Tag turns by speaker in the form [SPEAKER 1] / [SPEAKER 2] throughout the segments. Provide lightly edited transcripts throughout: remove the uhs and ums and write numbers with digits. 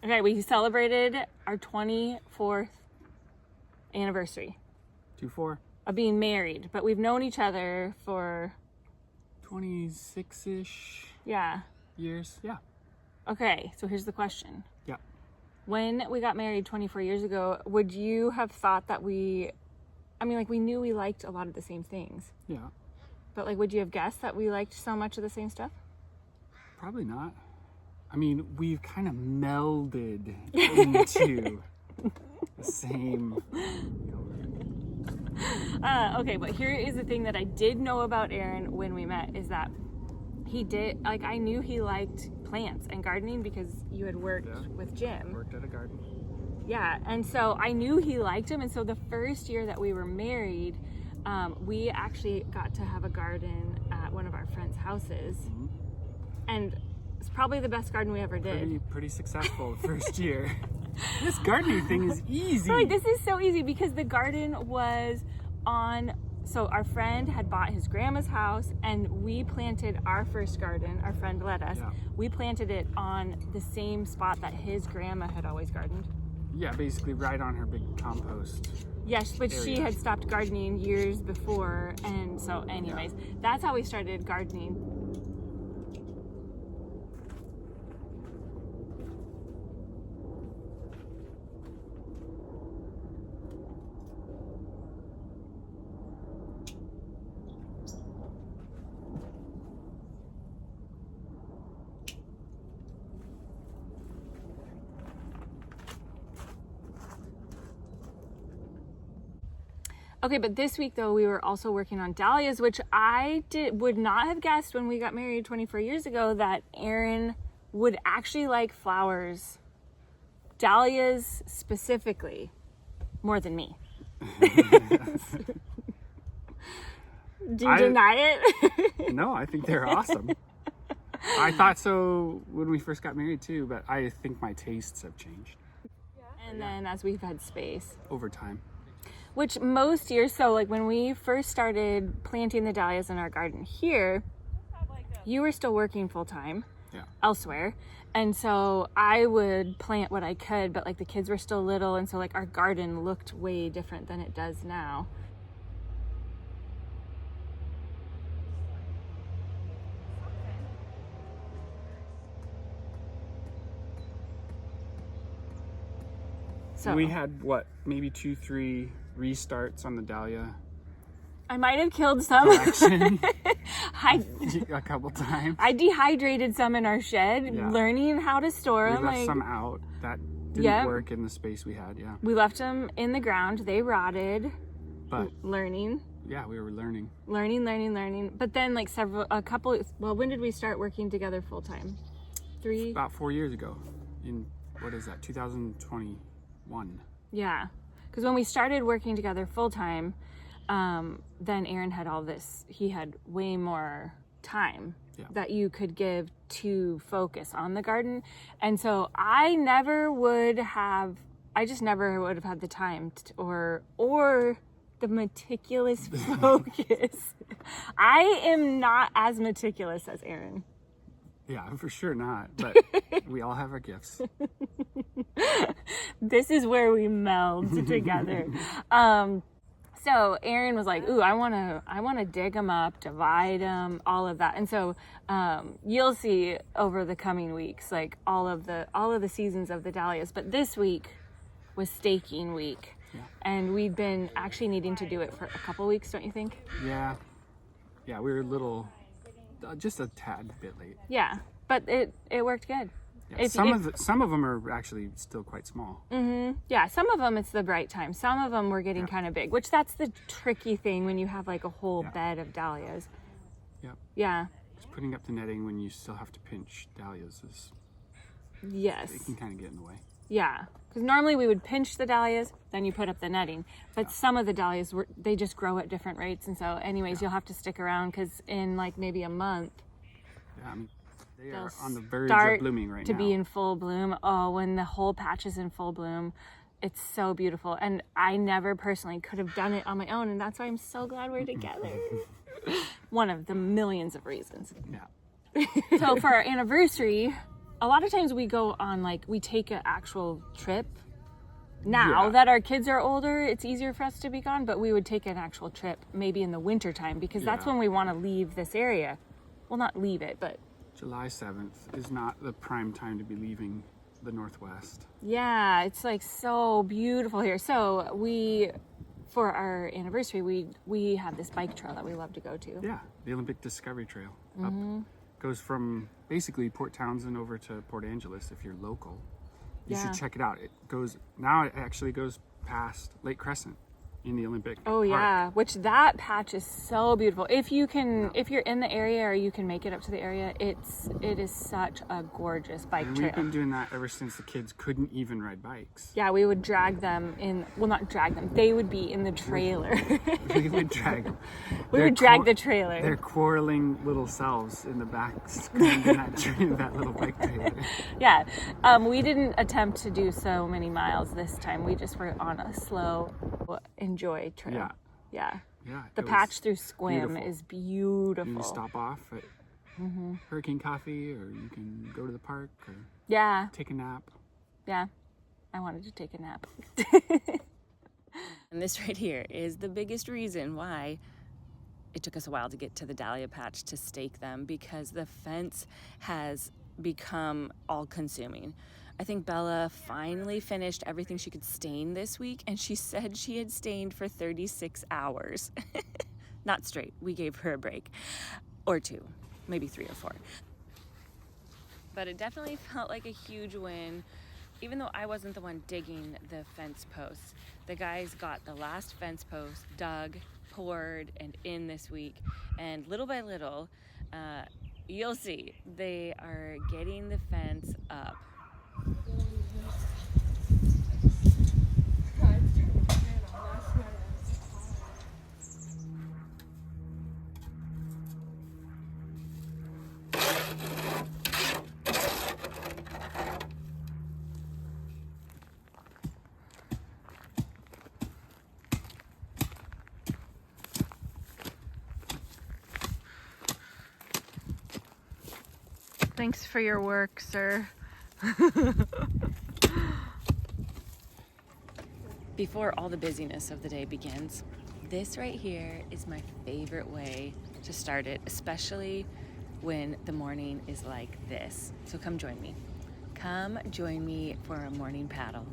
[SPEAKER 1] Okay, we celebrated our 24th anniversary.
[SPEAKER 2] 24?
[SPEAKER 1] Of being married, but we've known each other for
[SPEAKER 2] 26-ish
[SPEAKER 1] yeah.
[SPEAKER 2] years. Yeah.
[SPEAKER 1] Okay, so here's the question.
[SPEAKER 2] Yeah.
[SPEAKER 1] When we got married 24 years ago, would you have thought that we knew we liked a lot of the same things.
[SPEAKER 2] Yeah.
[SPEAKER 1] But like, would you have guessed that we liked so much of the same stuff?
[SPEAKER 2] Probably not. I mean, we've kind of melded into the same.
[SPEAKER 1] Okay, but here is the thing that I did know about Aaron when we met is that I knew he liked plants and gardening because you had worked with Jim.
[SPEAKER 2] Worked at a garden.
[SPEAKER 1] Yeah, and so I knew he liked them, and so the first year that we were married, we actually got to have a garden at one of our friends' houses, and it's probably the best garden we ever did.
[SPEAKER 2] Pretty successful the first year. This gardening thing is easy.
[SPEAKER 1] Like, this is so easy because the garden was so our friend had bought his grandma's house and we planted our first garden. Our friend let us.
[SPEAKER 2] Yeah.
[SPEAKER 1] We planted it on the same spot that his grandma had always gardened.
[SPEAKER 2] Yeah, basically right on her big compost.
[SPEAKER 1] Yes, but
[SPEAKER 2] area.
[SPEAKER 1] she had stopped gardening years before, and so anyways, that's how we started gardening. Okay, but this week though, we were also working on dahlias, which I would not have guessed when we got married 24 years ago that Aaron would actually like flowers, dahlias specifically, more than me. Do you deny it?
[SPEAKER 2] No, I think they're awesome. I thought so when we first got married too, but I think my tastes have changed.
[SPEAKER 1] And then as we've had space.
[SPEAKER 2] Over time.
[SPEAKER 1] Which most years, so like when we first started planting the dahlias in our garden here, you were still working full time elsewhere. And so I would plant what I could, but like the kids were still little. And so like our garden looked way different than it does now. So
[SPEAKER 2] we had maybe 2-3 restarts on the Dahlia.
[SPEAKER 1] I might have killed some.
[SPEAKER 2] A couple times.
[SPEAKER 1] I dehydrated some in our shed, learning how to store them.
[SPEAKER 2] We left some out that didn't work in the space we had. Yeah.
[SPEAKER 1] We left them in the ground. They rotted.
[SPEAKER 2] But
[SPEAKER 1] learning.
[SPEAKER 2] Yeah, we were learning.
[SPEAKER 1] Learning. But then when did we start working together full time?
[SPEAKER 2] About 4 years ago. In, 2021.
[SPEAKER 1] Yeah. Because when we started working together full time, then Aaron had he had way more time that you could give to focus on the garden. And so I just never would have had the time or the meticulous focus. I am not as meticulous as Aaron.
[SPEAKER 2] Yeah, for sure not. But we all have our gifts.
[SPEAKER 1] This is where we meld together. So Aaron was like, "Ooh, I want to dig them up, divide them, all of that." And so you'll see over the coming weeks, like all of the seasons of the dahlias. But this week was staking week, and we'd been actually needing to do it for a couple weeks, don't you think?
[SPEAKER 2] Yeah, we were a little, just a tad bit late.
[SPEAKER 1] Yeah, but it worked good.
[SPEAKER 2] Yeah, some of them are actually still quite small.
[SPEAKER 1] Mm-hmm. Yeah, some of them it's the right time. Some of them were getting kind of big, which that's the tricky thing when you have like a whole bed of dahlias.
[SPEAKER 2] Yep.
[SPEAKER 1] Yeah.
[SPEAKER 2] Just putting up the netting when you still have to pinch dahlias
[SPEAKER 1] Yes.
[SPEAKER 2] It can kind of get in the way.
[SPEAKER 1] Yeah, because normally we would pinch the dahlias, then you put up the netting. But some of the dahlias they just grow at different rates, and so anyways, you'll have to stick around because in like maybe a month.
[SPEAKER 2] Yeah, I mean, they are on the verge of blooming right now.
[SPEAKER 1] To be in full bloom. Oh, when the whole patch is in full bloom, it's so beautiful. And I never personally could have done it on my own, and that's why I'm so glad we're together. One of the millions of reasons.
[SPEAKER 2] Yeah.
[SPEAKER 1] So for our anniversary, a lot of times we go on, like, we take an actual trip. Now
[SPEAKER 2] Yeah.
[SPEAKER 1] that our kids are older, it's easier for us to be gone, but we would take an actual trip maybe in the winter time, because that's
[SPEAKER 2] Yeah.
[SPEAKER 1] when we want to leave this area. Well, not leave it, but
[SPEAKER 2] July 7th is not the prime time to be leaving the Northwest.
[SPEAKER 1] yeah, it's like so beautiful here. So for our anniversary, we have this bike trail that we love to go to.
[SPEAKER 2] Yeah, the Olympic Discovery Trail. Up, goes from basically Port Townsend over to Port Angeles if you're local. You should check it out. It actually goes past Lake Crescent in the Olympic Park.
[SPEAKER 1] Yeah, which that patch is so beautiful. If you're in the area or you can make it up to the area, it is such a gorgeous bike
[SPEAKER 2] And
[SPEAKER 1] trail.
[SPEAKER 2] we've been doing that ever since the kids couldn't even ride bikes.
[SPEAKER 1] Yeah, we would drag them in. Well, not drag them. They would be in the trailer.
[SPEAKER 2] We would drag them.
[SPEAKER 1] We would drag the trailer.
[SPEAKER 2] They're quarreling little selves in the back, in that little bike trailer.
[SPEAKER 1] Yeah, we didn't attempt to do so many miles this time. We just were on a slow enjoy trail. Yeah. The patch through Squim
[SPEAKER 2] beautiful.
[SPEAKER 1] is beautiful.
[SPEAKER 2] You can stop off at Hurricane Coffee, or you can go to the park, or take a nap.
[SPEAKER 1] Yeah, I wanted to take a nap.
[SPEAKER 3] And this right here is the biggest reason why it took us a while to get to the Dahlia patch to stake them, because the fence has become all-consuming. I think Bella finally finished everything she could stain this week, and she said she had stained for 36 hours. Not straight. We gave her a break. Or 2, maybe 3 or 4. But it definitely felt like a huge win. Even though I wasn't the one digging the fence posts, the guys got the last fence post dug, poured, and in this week. And little by little, you'll see, they are getting the fence up.
[SPEAKER 1] Thanks for your work, sir.
[SPEAKER 3] Before all the busyness of the day begins, this right here is my favorite way to start it, especially when the morning is like this. So come join me. Come join me for a morning paddle.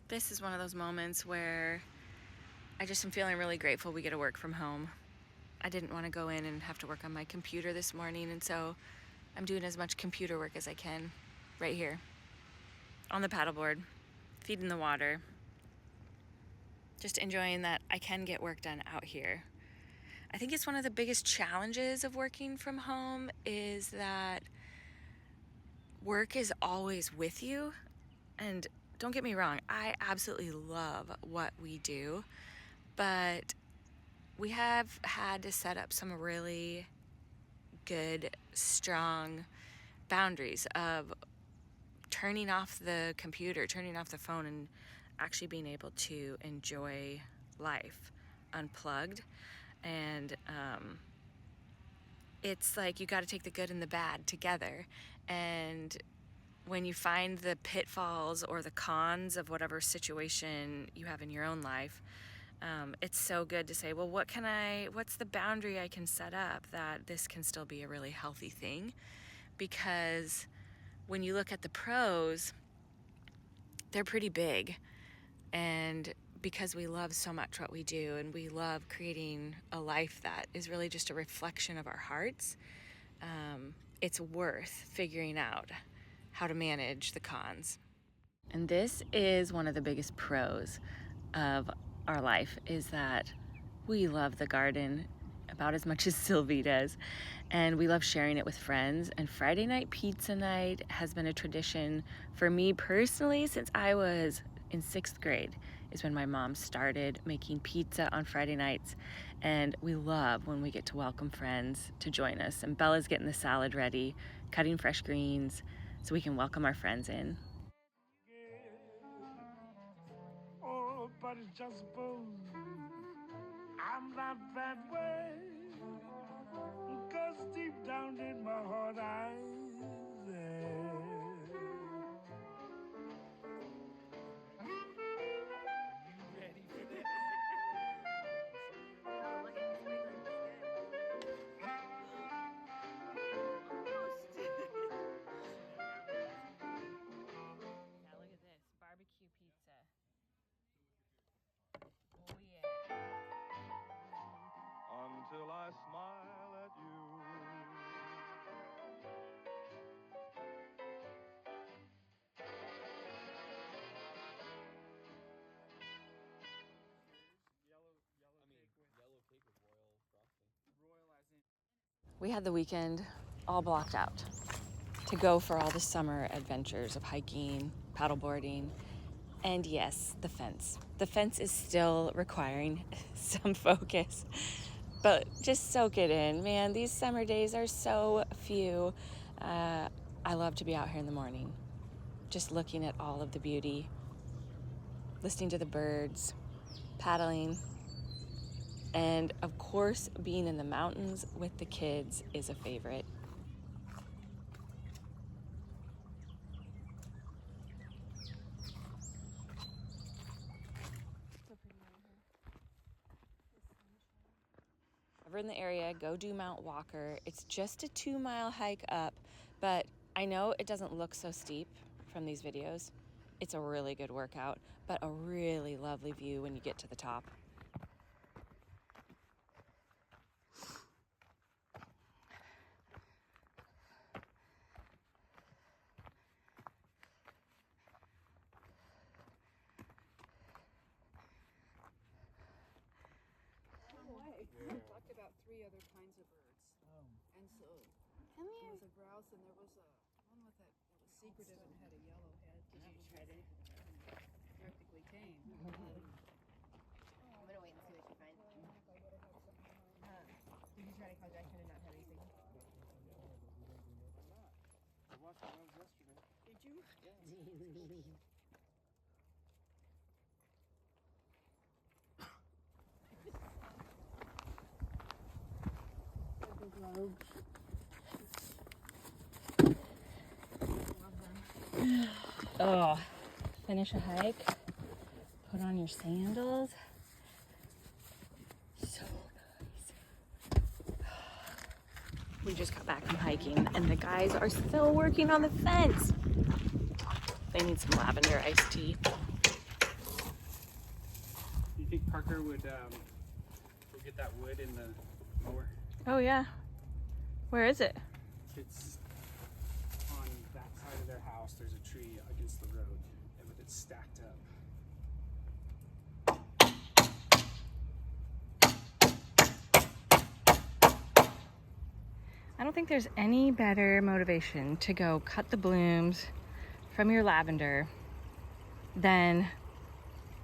[SPEAKER 3] This is one of those moments where I just am feeling really grateful we get to work from home. I didn't want to go in and have to work on my computer this morning, and so I'm doing as much computer work as I can right here on the paddleboard, feeding the water, just enjoying that I can get work done out here. I think it's one of the biggest challenges of working from home is that work is always with you. And don't get me wrong, I absolutely love what we do, but we have had to set up some really good, strong boundaries of turning off the computer, turning off the phone, and actually being able to enjoy life unplugged. And it's like you got to take the good and the bad together. And when you find the pitfalls or the cons of whatever situation you have in your own life, it's so good to say, well, what's the boundary I can set up that this can still be a really healthy thing? Because when you look at the pros, they're pretty big. And because we love so much what we do and we love creating a life that is really just a reflection of our hearts, it's worth figuring out how to manage the cons. And this is one of the biggest pros of our life, is that we love the garden about as much as Sylvie does, and we love sharing it with friends. And Friday night pizza night has been a tradition for me personally since I was in 6th grade, is when my mom started making pizza on Friday nights. And we love when we get to welcome friends to join us. And Bella's getting the salad ready, cutting fresh greens, so we can welcome our friends in.
[SPEAKER 4] Oh, but it's just suppose I'm not that way, 'cause deep down in my heart I'm there. Ready for this?
[SPEAKER 1] Oh, look at this wiggle. Almost. Yeah, look at this. BBQ Pizza. Oh, yeah.
[SPEAKER 4] Until I smile at you.
[SPEAKER 3] We had the weekend all blocked out to go for all the summer adventures of hiking, paddleboarding, and yes, the fence. The fence is still requiring some focus, but just soak it in, man. These summer days are so few. I love to be out here in the morning, just looking at all of the beauty, listening to the birds, paddling, and of course, being in the mountains with the kids is a favorite. If you're in the area, go do Mount Walker. It's just a 2-mile hike up, but I know it doesn't look so steep from these videos. It's a really good workout, but a really lovely view when you get to the top.
[SPEAKER 5] We talked about 3 other kinds of birds. And so there was a grouse and there was one with that was secretive and had a yellow head. Did you try to practically tame?
[SPEAKER 6] I'm gonna wait and see what you find. Did you try to call Jackson and not have anything?
[SPEAKER 2] I watched those yesterday.
[SPEAKER 5] Did you?
[SPEAKER 3] Oh, finish a hike, put on your sandals. So nice. We just got back from hiking and the guys are still working on the fence. They need some lavender iced tea.
[SPEAKER 2] Do you think Parker would go get that wood in the mower.
[SPEAKER 1] Oh yeah. Where is it?
[SPEAKER 2] It's on that side of their house. There's a tree against the road, and with it stacked up.
[SPEAKER 1] I don't think there's any better motivation to go cut the blooms from your lavender than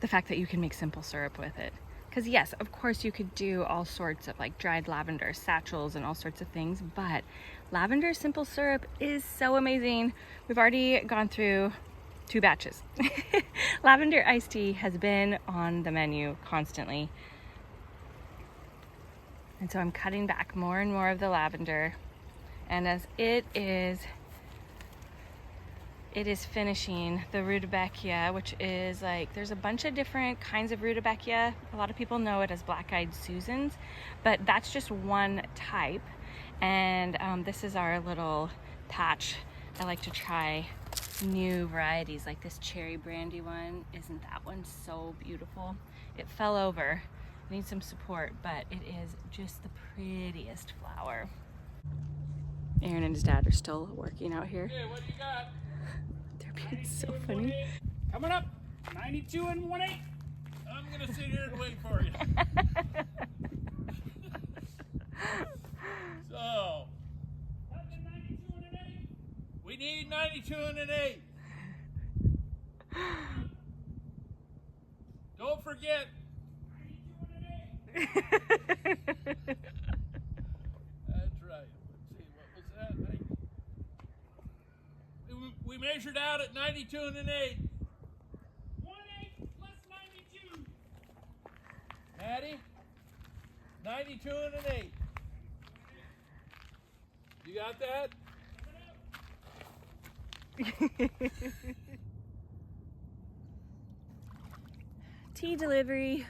[SPEAKER 1] the fact that you can make simple syrup with it. Because yes, of course you could do all sorts of like dried lavender satchels and all sorts of things, but lavender simple syrup is so amazing. We've already gone through 2 batches. Lavender iced tea has been on the menu constantly. And so I'm cutting back more and more of the lavender. And as it is finishing the rudbeckia, which is like, there's a bunch of different kinds of rudbeckia. A lot of people know it as black-eyed Susans, but that's just one type. And this is our little patch. I like to try new varieties, like this cherry brandy one. Isn't that one so beautiful? It fell over. I need some support, but it is just the prettiest flower. Aaron and his dad are still working out here.
[SPEAKER 2] Hey, what do you got?
[SPEAKER 1] They're being so funny.
[SPEAKER 2] Coming up, 92 and 1/8.
[SPEAKER 4] I'm gonna sit here and wait for you. So,
[SPEAKER 2] 92 and 1/8.
[SPEAKER 4] we need 92 and an 8. Don't forget.
[SPEAKER 2] 92 and 1/8.
[SPEAKER 4] That's right. Let's see, what was that? We measured out at 92 and an 8.
[SPEAKER 2] 1/8 plus 92.
[SPEAKER 4] Maddie, 92 and an 8. You got that?
[SPEAKER 1] Tea delivery.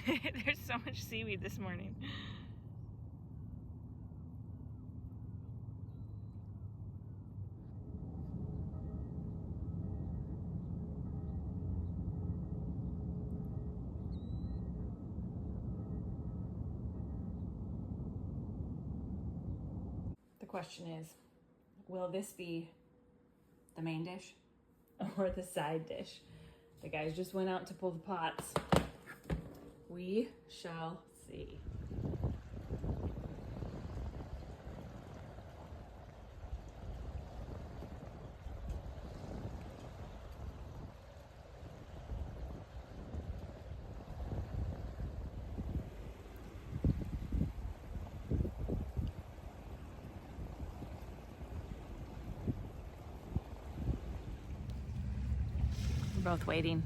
[SPEAKER 1] There's so much seaweed this morning. The question is, will this be the main dish or the side dish? The guys just went out to pull the pots. We shall see. We're both waiting.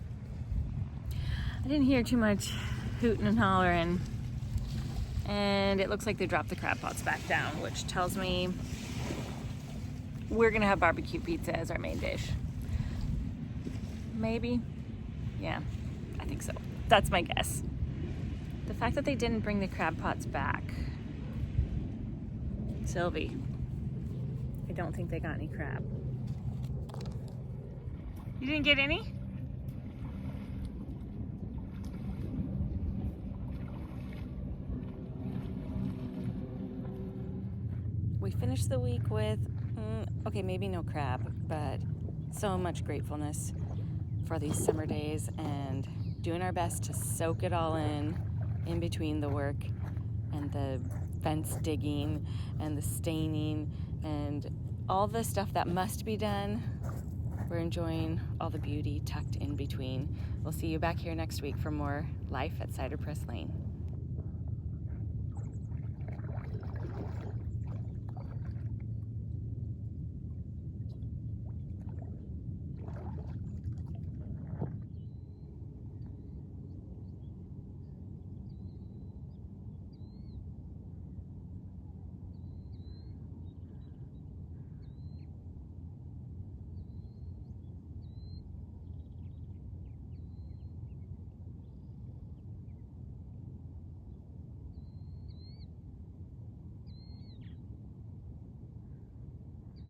[SPEAKER 1] I didn't hear too much hooting and hollering, and it looks like they dropped the crab pots back down, which tells me we're gonna have BBQ pizza as our main dish. Maybe. Yeah, I think so. That's my guess. The fact that they didn't bring the crab pots back. Sylvie, I don't think they got any crab. You didn't get any? We finished the week with, okay, maybe no crab, but so much gratefulness for these summer days and doing our best to soak it all in between the work and the fence digging and the staining and all the stuff that must be done. We're enjoying all the beauty tucked in between. We'll see you back here next week for more Life at Cider Press Lane.